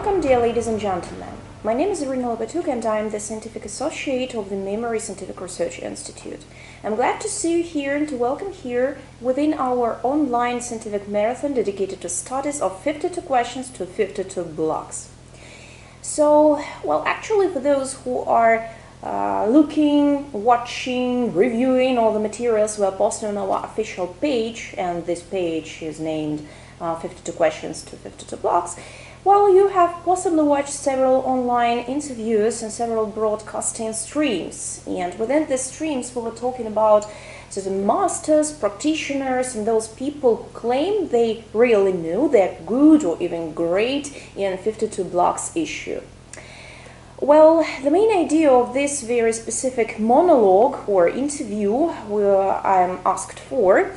Welcome, dear ladies and gentlemen. My name is Irina Lobatuk and I am the Scientific Associate of the Memory Scientific Research Institute. I'm glad to see you here and to welcome here within our online scientific marathon dedicated to studies of 52 questions to 52 blocks. So, well, actually for those who are looking, watching, reviewing all the materials we are posting on our official page, and this page is named 52 questions to 52 blocks, well, you have possibly watched several online interviews and several broadcasting streams. And within these streams, we were talking about certain masters, practitioners, and those people who claim they really knew, they're good or even great in 52 blocks issue. Well, the main idea of this very specific monologue or interview I'm asked for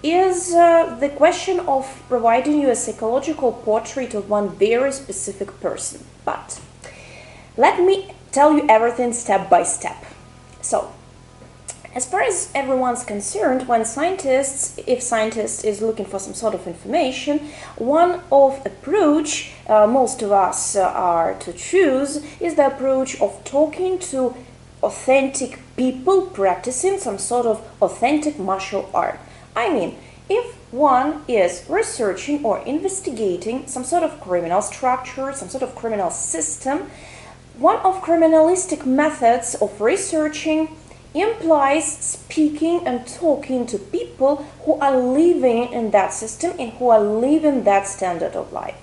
is the question of providing you a psychological portrait of one very specific person. But let me tell you everything step by step. So, as far as everyone's concerned, when if scientist is looking for some sort of information, one of approach most of us are to choose is the approach of talking to authentic people practicing some sort of authentic martial art. I mean, if one is researching or investigating some sort of criminal structure, some sort of criminal system, one of criminalistic methods of researching implies speaking and talking to people who are living in that system and who are living that standard of life.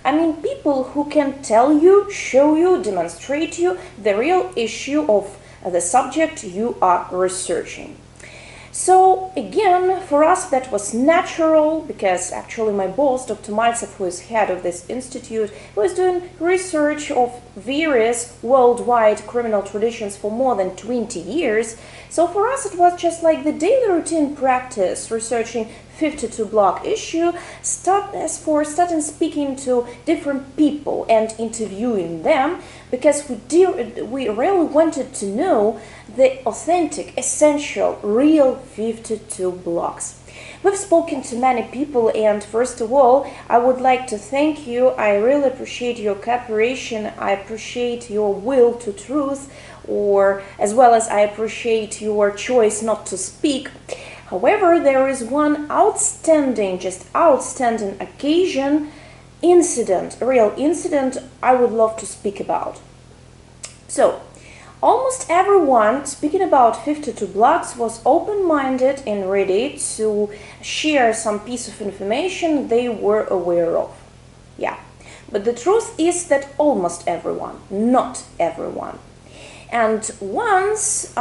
I mean, people who can tell you, show you, demonstrate you the real issue of the subject you are researching. So again, for us that was natural, because actually my boss, Dr. Maltsev, who is head of this institute, was doing research of various worldwide criminal traditions for more than 20 years. So for us it was just like the daily routine practice, researching 52 block issue, starting speaking to different people and interviewing them, because we really wanted to know the authentic, essential, real 52 blocks. We've spoken to many people, and first of all, I would like to thank you. I really appreciate your cooperation. I appreciate your will to truth, or as well as I appreciate your choice not to speak. However, there is one outstanding, just outstanding occasion, incident, a real incident I would love to speak about. So, almost everyone speaking about 52 blocks was open-minded and ready to share some piece of information they were aware of. Yeah, but the truth is that almost everyone, not everyone. And once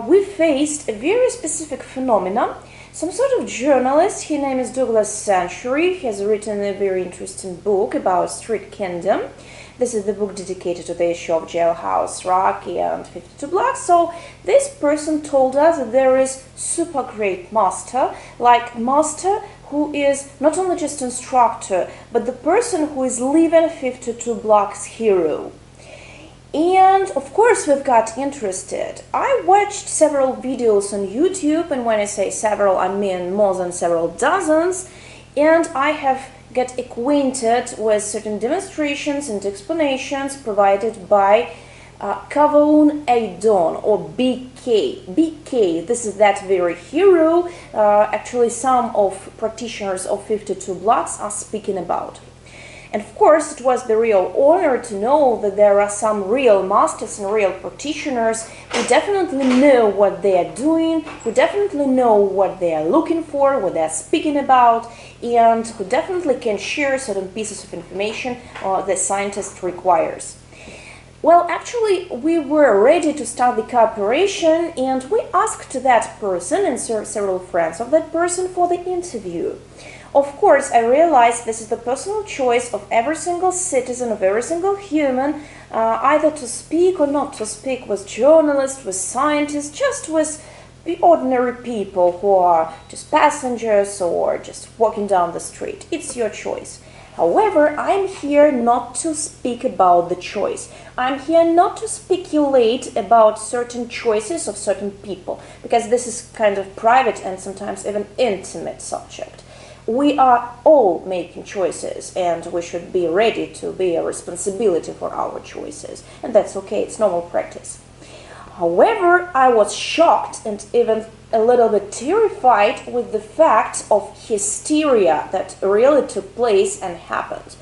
we faced a very specific phenomenon. Some sort of journalist, his name is Douglas Century, he has written a very interesting book about Street Kingdom. This is the book dedicated to the issue of Jailhouse Rock and 52 blocks. So this person told us that there is super great master, like master who is not only just instructor, but the person who is living 52 blocks hero. And of course we've got interested. I watched several videos on YouTube, and when I say several, I mean more than several dozens, and I have got acquainted with certain demonstrations and explanations provided by Kawaun Adon, or BK. BK, this is that very hero actually some of practitioners of 52 blocks are speaking about. And of course, it was the real honor to know that there are some real masters and real practitioners who definitely know what they are doing, who definitely know what they are looking for, what they are speaking about, and who definitely can share certain pieces of information the scientist requires. Well, actually, we were ready to start the cooperation, and we asked that person and several friends of that person for the interview. Of course, I realize this is the personal choice of every single citizen, of every single human, either to speak or not to speak with journalists, with scientists, just with the ordinary people who are just passengers or just walking down the street. It's your choice. However, I'm here not to speak about the choice. I'm here not to speculate about certain choices of certain people, because this is kind of private and sometimes even intimate subject. we are all making choices, and we should be ready to bear responsibility for our choices. And that's okay, it's normal practice. However, I was shocked and even a little bit terrified with the fact of hysteria that really took place and happened.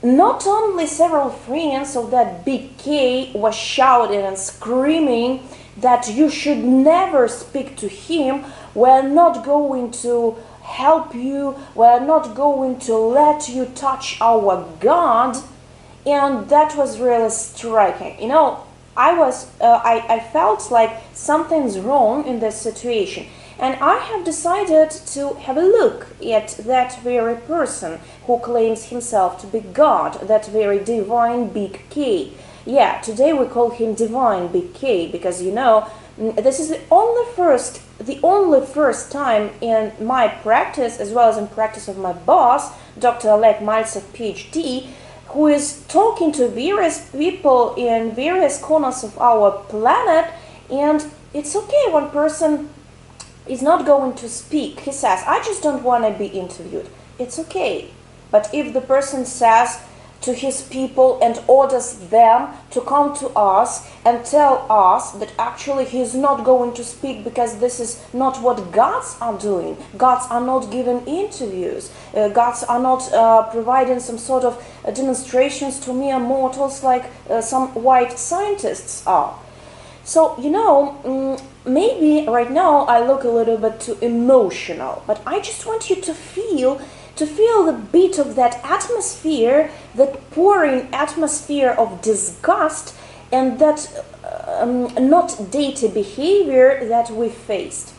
Not only several friends of that big K was shouting and screaming that you should never speak to him, we're not going to help you, we're not going to let you touch our God, and that was really striking. You know, I felt like something's wrong in this situation, and I have decided to have a look at that very person who claims himself to be God, that very divine big K. Yeah, today we call him divine big K because, you know, this is the only first time in my practice, as well as in practice of my boss, Dr. Oleg Maltsev, PhD, who is talking to various people in various corners of our planet, and it's okay, one person is not going to speak. He says, I just don't want to be interviewed. It's okay. But if the person says to his people and orders them to come to us and tell us that actually he is not going to speak because this is not what gods are doing. Gods are not giving interviews. Gods are not providing some sort of demonstrations to mere mortals like some white scientists are. So, you know, maybe right now I look a little bit too emotional, but I just want you to feel the beat of that atmosphere, that pouring atmosphere of disgust and that not dainty behavior that we faced.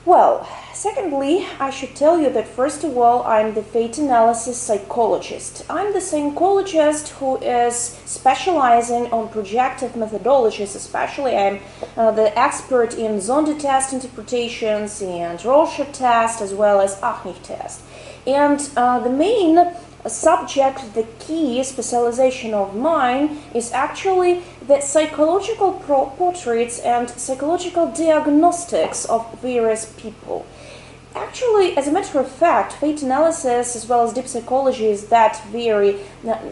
Well, secondly, I should tell you that first of all, I'm the fate analysis psychologist. I'm the psychologist who is specializing on projective methodologies, especially I'm the expert in Zondi test interpretations and Rorschach test as well as Achnich test. And the main subject, the key specialization of mine is actually the psychological portraits and psychological diagnostics of various people. Actually, as a matter of fact, fate analysis as well as deep psychology is that very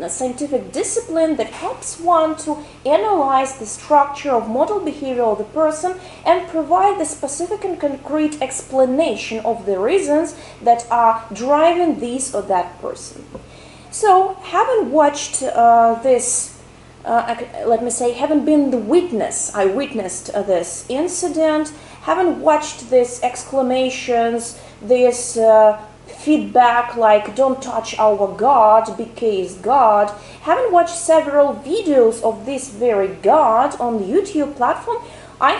scientific discipline that helps one to analyze the structure of model behavior of the person and provide the specific and concrete explanation of the reasons that are driving this or that person. So, having watched this, let me say, having been the witness, I witnessed this incident, having watched these exclamations, this feedback like don't touch our God, BK is God, having watched several videos of this very God on the YouTube platform, I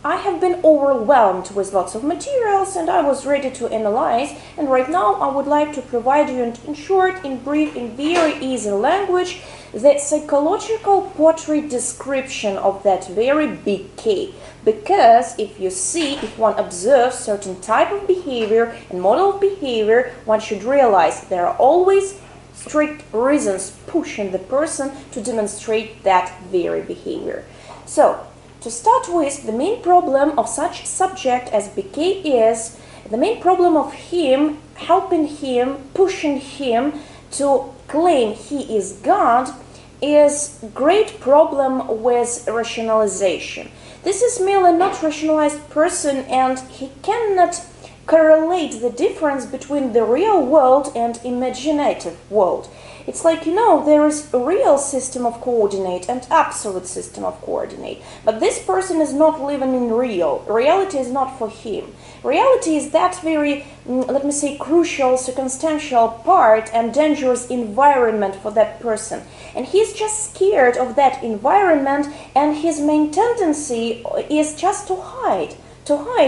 have been overwhelmed with lots of materials and I was ready to analyze, and right now I would like to provide you in short, in brief, in very easy language the psychological portrait description of that very big K. Because if one observes certain type of behavior and model of behavior, one should realize there are always strict reasons pushing the person to demonstrate that very behavior. So, to start with, the main problem of such subject as BK is the main problem of him, helping him, pushing him to claim he is God is great problem with rationalization. This is merely not rationalized person and he cannot correlate the difference between the real world and imaginative world. It's like, you know, there is a real system of coordinate and absolute system of coordinate. But this person is not living in real. Reality is not for him. Reality is that very, let me say, crucial, circumstantial part and dangerous environment for that person. And he's just scared of that environment, and his main tendency is just to hide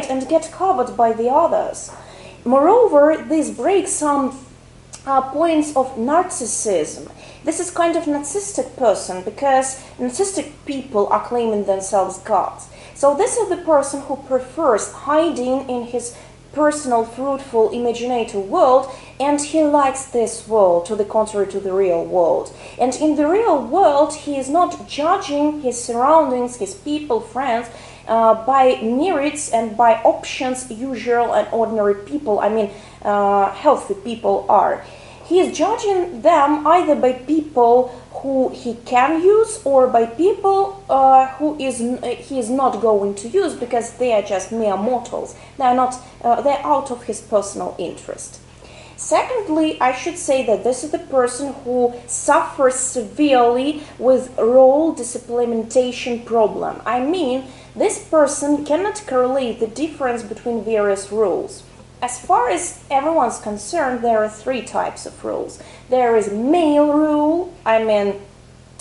and get covered by the others. Moreover, this breaks some points of narcissism. This is kind of narcissistic person because narcissistic people are claiming themselves gods. So this is the person who prefers hiding in his personal, fruitful, imaginative world, and he likes this world to the contrary to the real world. And in the real world, he is not judging his surroundings, his people, friends, by merits and by options usual and ordinary people, I mean healthy people are. He is judging them either by people who he can use or by people he is not going to use because they are just mere mortals. They're out of his personal interest. Secondly, I should say that this is the person who suffers severely with role disimplementation problem. I mean, this person cannot correlate the difference between various roles. As far as everyone's concerned, there are three types of roles. There is male role, I mean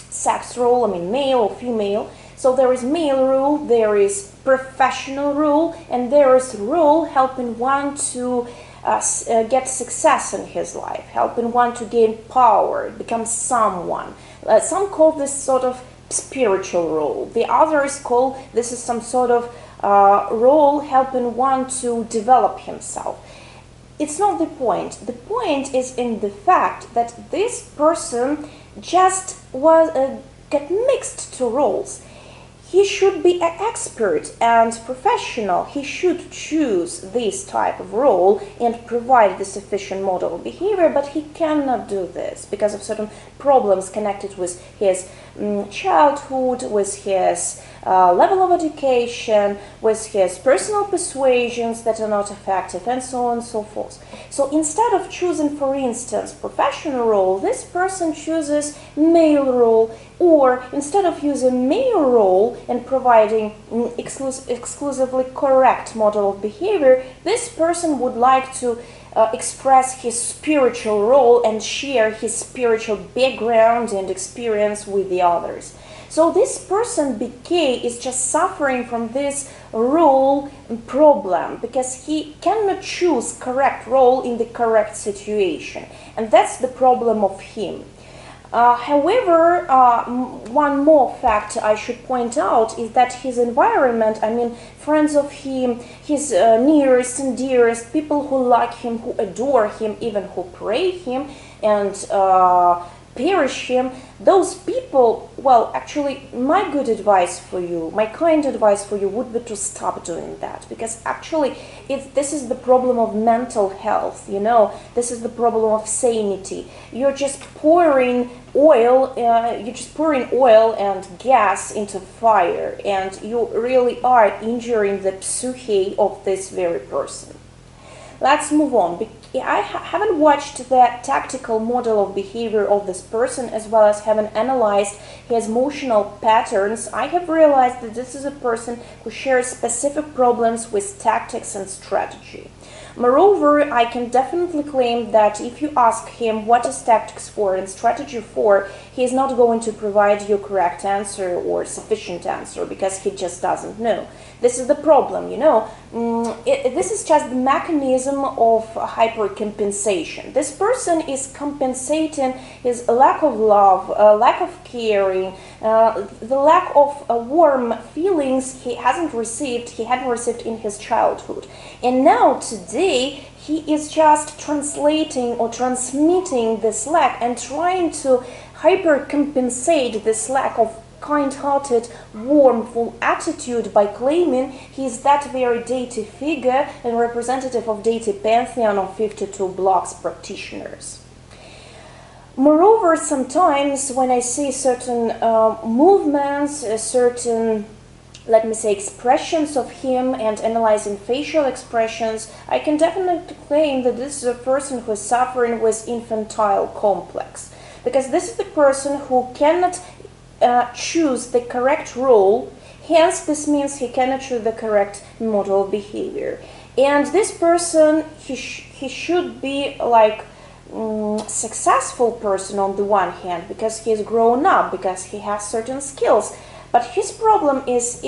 sex role, I mean male or female. So there is male role, there is professional role, and there is role helping one to get success in his life, helping one to gain power, become someone. Some call this sort of spiritual role. The others call this is some sort of role helping one to develop himself. It's not the point. The point is in the fact that this person just got mixed two roles. He should be an expert and professional. He should choose this type of role and provide the sufficient model of behavior, but he cannot do this because of certain problems connected with his childhood, with his level of education, with his personal persuasions that are not effective, and so on and so forth. So instead of choosing, for instance, professional role, this person chooses male role, or instead of using male role and providing exclusively correct model of behavior, this person would like to express his spiritual role and share his spiritual background and experience with the others. So this person, BK, is just suffering from this role problem because he cannot choose correct role in the correct situation, and that's the problem of him. However, one more fact I should point out is that his environment, I mean friends of him, his nearest and dearest, people who like him, who adore him, even who pray him and perish him, those people, well, actually, my good advice for you, my kind advice for you would be to stop doing that, because actually this is the problem of mental health, you know, this is the problem of sanity. You're just pouring oil, and gas into fire, and you really are injuring the psyche of this very person. Let's move on. I haven't watched the tactical model of behavior of this person, as well as haven't analyzed his emotional patterns. I have realized that this is a person who shares specific problems with tactics and strategy. Moreover, I can definitely claim that if you ask him what is tactics for and strategy for, he is not going to provide you correct answer or sufficient answer, because he just doesn't know. This is the problem, you know. This is just the mechanism of hypercompensation. This person is compensating his lack of love, lack of caring, the lack of warm feelings he hadn't received in his childhood. And now today he is just translating or transmitting this lack and trying to hypercompensate this lack of kind-hearted, warmful attitude by claiming he is that very deity figure and representative of deity pantheon of 52 blocks practitioners. Moreover, sometimes when I see certain movements, certain, let me say, expressions of him and analyzing facial expressions, I can definitely claim that this is a person who is suffering with infantile complex, because this is the person who cannot choose the correct role, hence this means he cannot choose the correct model of behavior. And this person, he should be like successful person on the one hand, because he is grown up, because he has certain skills. But his problem is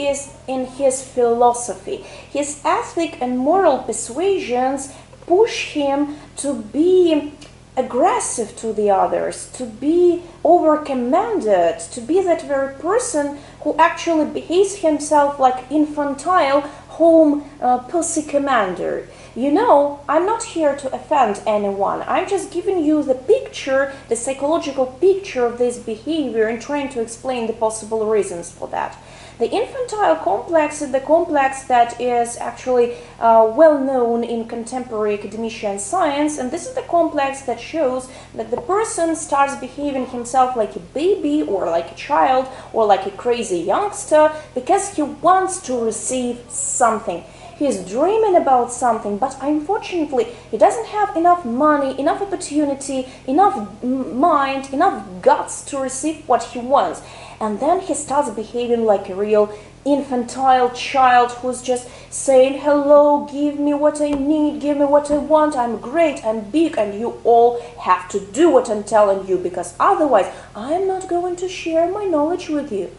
in his philosophy. His ethic and moral persuasions push him to be aggressive to the others, to be overcommanded, to be that very person who actually behaves himself like infantile home pussy commander. You know, I'm not here to offend anyone. I'm just giving you the picture, the psychological picture of this behavior, and trying to explain the possible reasons for that. The infantile complex is the complex that is actually well known in contemporary academia and science, and this is the complex that shows that the person starts behaving himself like a baby or like a child or like a crazy youngster because he wants to receive something. He's dreaming about something, but unfortunately he doesn't have enough money, enough opportunity, enough mind, enough guts to receive what he wants. And then he starts behaving like a real infantile child who's just saying, hello, give me what I need, give me what I want, I'm great, I'm big, and you all have to do what I'm telling you, because otherwise I'm not going to share my knowledge with you.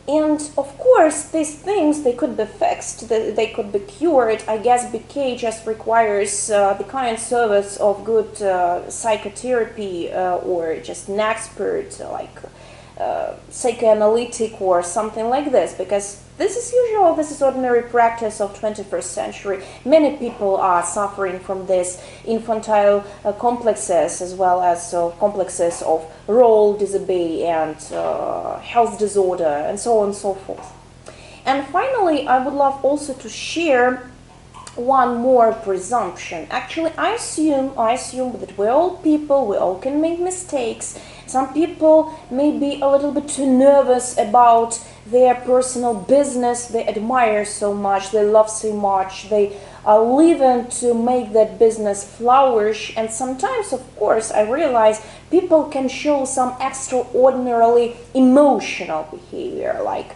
And of course, these things, they could be fixed, they could be cured. I guess BK just requires the kind service of good psychotherapy or just an expert like psychoanalytic or something like this, because this is usual, this is ordinary practice of 21st century. Many people are suffering from this infantile complexes, as well as complexes of role disobey and health disorder and so on and so forth. And finally, I would love also to share one more presumption. Actually, I assume that we're all people, we all can make mistakes. Some people may be a little bit too nervous about their personal business. They admire so much, they love so much, they are living to make that business flourish. And sometimes, of course, I realize people can show some extraordinarily emotional behavior, like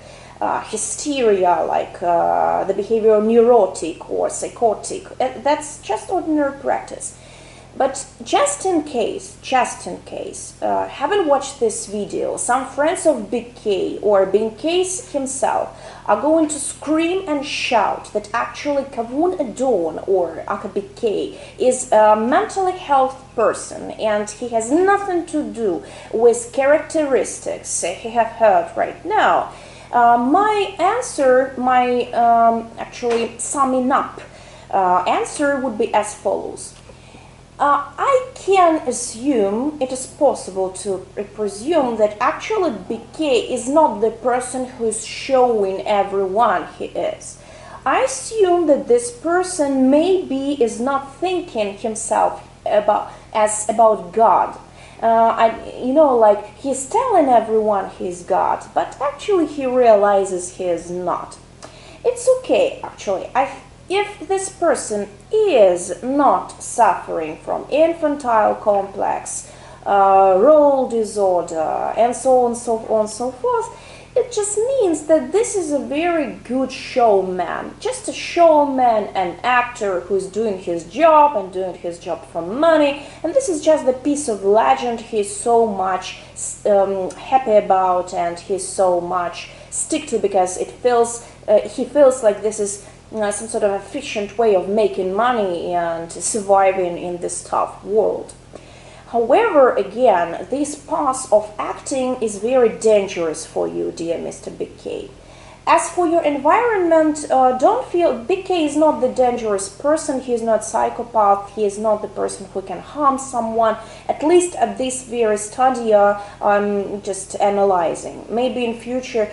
hysteria, like the behavior of neurotic or psychotic. That's just ordinary practice. But just in case, having watched this video, some friends of BK or BK himself are going to scream and shout that actually Kawaun Adon or Aka BK is a mentally health person and he has nothing to do with characteristics he have heard right now. My answer, actually summing up answer would be as follows. I can assume, it is possible to presume that actually BK is not the person who is showing everyone he is. I assume that this person maybe is not thinking himself about God. Like he's telling everyone he's God, but actually he realizes he is not. It's okay, actually. If this person is not suffering from infantile complex, role disorder, and so on, so on, so forth, it just means that this is a very good showman, just a showman, an actor who's doing his job and doing his job for money, and this is just the piece of legend he's so much happy about and he's so much stick to, because he feels like this is some sort of efficient way of making money and surviving in this tough world. However, again, this path of acting is very dangerous for you, dear Mr. BK. As for your environment, don't feel BK is not the dangerous person, he is not a psychopath, he is not the person who can harm someone, at least at this very stadia I'm just analyzing. Maybe in future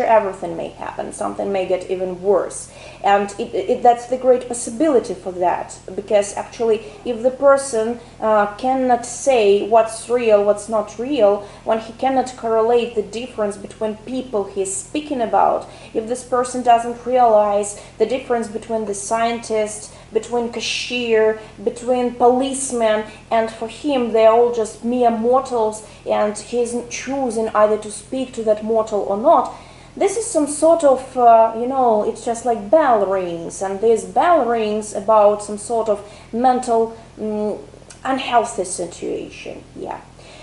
everything may happen, something may get even worse. And that's the great possibility for that, because actually if the person cannot say what's real, what's not real, when he cannot correlate the difference between people he's speaking about, if this person doesn't realize the difference between the scientist, between cashier, between policemen, and for him they're all just mere mortals and he's choosing either to speak to that mortal or not, this is some sort of, it's just like bell rings, and these bell rings about some sort of mental unhealthy situation, yeah.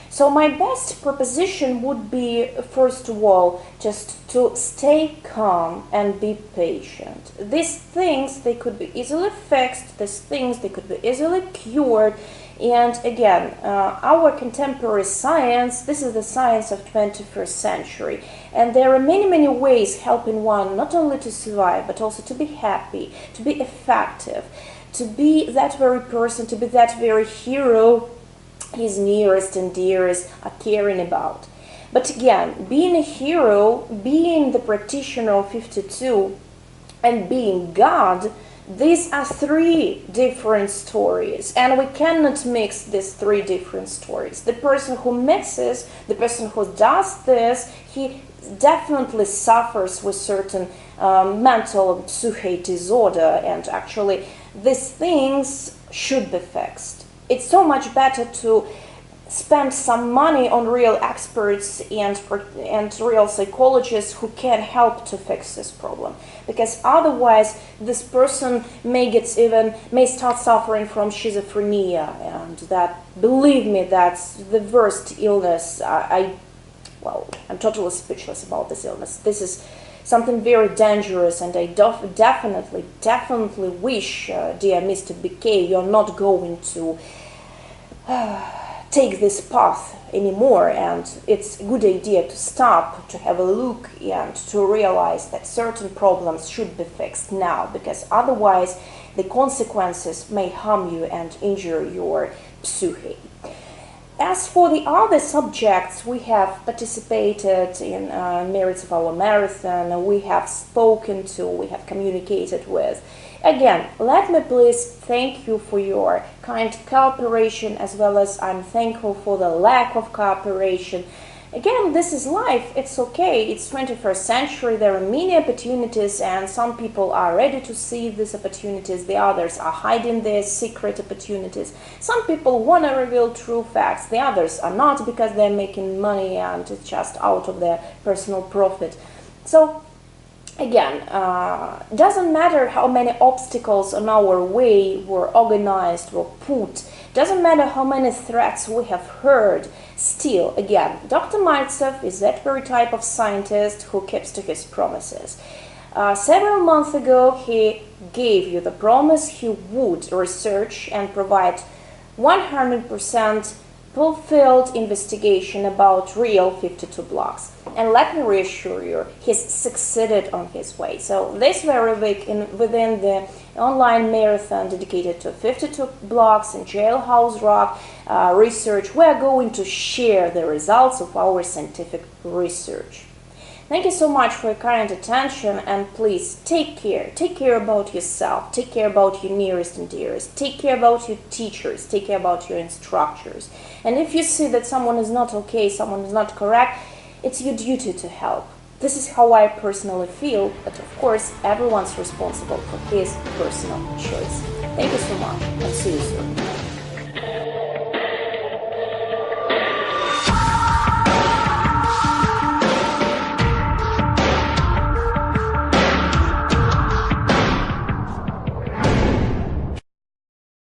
So my best proposition would be, first of all, just to stay calm and be patient. These things, they could be easily fixed, these things, they could be easily cured. And again, our contemporary science, this is the science of 21st century. And there are many, many ways helping one not only to survive, but also to be happy, to be effective, to be that very person, to be that very hero his nearest and dearest are caring about. But again, being a hero, being the practitioner of 52, and being God, these are three different stories, and we cannot mix these three different stories. The person who mixes, the person who does this, he definitely suffers with certain mental psychic disorder, and actually these things should be fixed. It's so much better to spend some money on real experts and real psychologists who can help to fix this problem, because otherwise this person may start suffering from schizophrenia, and that, believe me, that's the worst illness. I'm totally speechless about this illness. This is something very dangerous, and I definitely wish, dear Mr. BK, you're not going to take this path anymore, and it's a good idea to stop, to have a look, and to realize that certain problems should be fixed now, because otherwise the consequences may harm you and injure your psyche. As for the other subjects, we have participated in Merits of Our Marathon, we have spoken to, we have communicated with. Again, let me please thank you for your kind cooperation, as well as I'm thankful for the lack of cooperation. Again, this is life, it's okay, it's 21st century, there are many opportunities, and some people are ready to see these opportunities, the others are hiding their secret opportunities. Some people want to reveal true facts, the others are not, because they're making money and it's just out of their personal profit. So again, doesn't matter how many obstacles on our way were organized or put, doesn't matter how many threats we have heard, still, again, Dr. Maltsev is that very type of scientist who keeps to his promises. Several months ago, he gave you the promise he would research and provide 100% fulfilled investigation about real 52 blocks. And let me reassure you, he's succeeded on his way. So this very week, within the online marathon dedicated to 52 blocks in Jailhouse Rock research, we are going to share the results of our scientific research. Thank you so much for your kind attention, and please take care. Take care about yourself, take care about your nearest and dearest, take care about your teachers, take care about your instructors. And if you see that someone is not okay, someone is not correct, it's your duty to help. This is how I personally feel, but of course everyone's responsible for his personal choice. Thank you so much, and see you soon.